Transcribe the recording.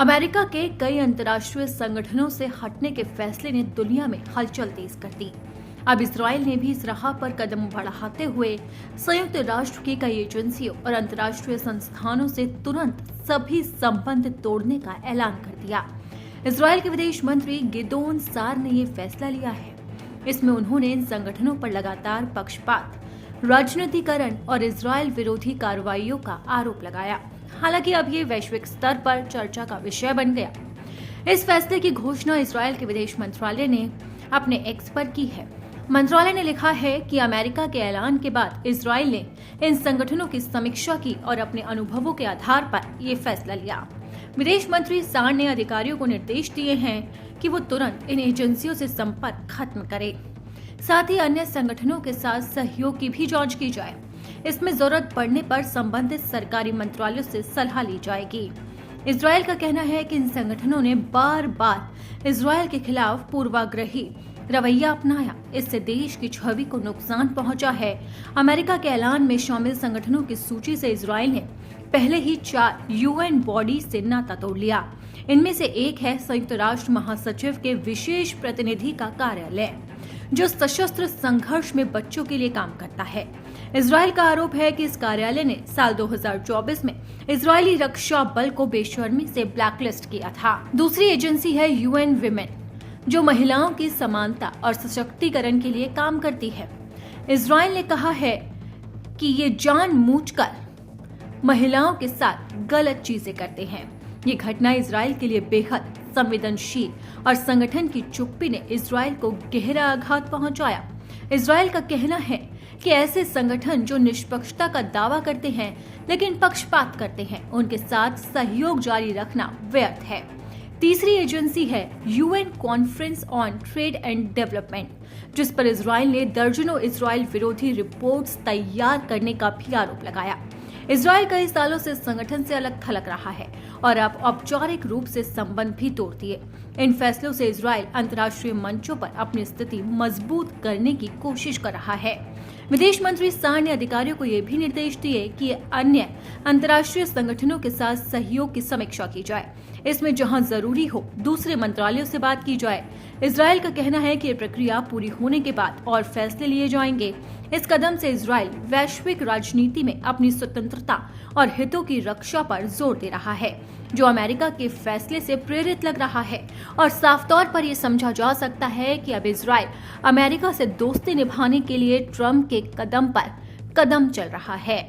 America के कई अंतर्राष्ट्रीय संगठनों से हटने के फैसले ने दुनिया में हलचल तेज कर दी। अब इजराइल ने भी इस राह पर कदम बढ़ाते हुए संयुक्त राष्ट्र की कई एजेंसियों और अंतर्राष्ट्रीय संस्थानों से तुरंत सभी संबंध तोड़ने का ऐलान कर दिया। इजराइल के विदेश मंत्री गिदोन सार ने ये फैसला लिया है। इसमें उन्होंने इन संगठनों पर लगातार पक्षपात, राजनीतिकरण और इजराइल विरोधी कार्रवाइयों का आरोप लगाया। हालांकि अब ये वैश्विक स्तर पर चर्चा का विषय बन गया। इस फैसले की घोषणा इजराइल के विदेश मंत्रालय ने अपने एक्स पर की है। मंत्रालय ने लिखा है कि अमेरिका के ऐलान के बाद इजराइल ने इन संगठनों की समीक्षा की और अपने अनुभवों के आधार पर ये फैसला लिया। विदेश मंत्री सार ने अधिकारियों को निर्देश दिए हैं कि वो तुरंत इन एजेंसियों से संपर्क खत्म करें। साथ ही अन्य संगठनों के साथ सहयोग की भी जांच की जाए। इसमें जरूरत पड़ने पर संबंधित सरकारी मंत्रालयों से सलाह ली जाएगी। इजराइल का कहना है कि इन संगठनों ने बार बार इजराइल के खिलाफ पूर्वाग्रही रवैया अपनाया। इससे देश की छवि को नुकसान पहुंचा है। अमेरिका के ऐलान में शामिल संगठनों की सूची से इजराइल ने पहले ही 4 यूएन बॉडी से नाता तोड़ लिया। इनमें से एक है संयुक्त राष्ट्र महासचिव के विशेष प्रतिनिधि का कार्यालय, जो सशस्त्र संघर्ष में बच्चों के लिए काम करता है। इजराइल का आरोप है कि इस कार्यालय ने साल 2024 में इजरायली रक्षा बल को बेशर्मी से ब्लैकलिस्ट किया था। दूसरी एजेंसी है यूएन विमेन, जो महिलाओं की समानता और सशक्तिकरण के लिए काम करती है। इजराइल ने कहा है कि ये जानबूझकर महिलाओं के साथ गलत चीजें करते हैं। ये घटना इजराइल के लिए बेहद संवेदनशील और संगठन की चुप्पी ने इजराइल को गहरा आघात पहुंचाया। इजराइल का कहना है कि ऐसे संगठन जो निष्पक्षता का दावा करते हैं लेकिन पक्षपात करते हैं, उनके साथ सहयोग जारी रखना व्यर्थ है। तीसरी एजेंसी है UN conference on trade and development, जिस पर इजराइल ने दर्जनों इजराइल विरोधी रिपोर्ट्स तैयार करने का भी आरोप लगाया। इजराइल कई सालों से संगठन से अलग थलग रहा है और अब औपचारिक रूप से संबंध भी तोड़ दिए। इन फैसलों से इजराइल अंतर्राष्ट्रीय मंचों पर अपनी स्थिति मजबूत करने की कोशिश कर रहा है। विदेश मंत्री सार ने अधिकारियों को ये भी निर्देश दिए कि अन्य अंतर्राष्ट्रीय संगठनों के साथ सहयोग की समीक्षा की जाए। इसमें जहां जरूरी हो दूसरे मंत्रालयों से बात की जाए। इजराइल का कहना है कि ये प्रक्रिया पूरी होने के बाद और फैसले लिए जाएंगे। इस कदम से इजराइल वैश्विक राजनीति में अपनी स्वतंत्रता और हितों की रक्षा पर जोर दे रहा है, जो अमेरिका के फैसले से प्रेरित लग रहा है। और साफ तौर पर यह समझा जा सकता है कि अब इजराइल अमेरिका से दोस्ती निभाने के लिए ट्रंप के कदम पर कदम चल रहा है।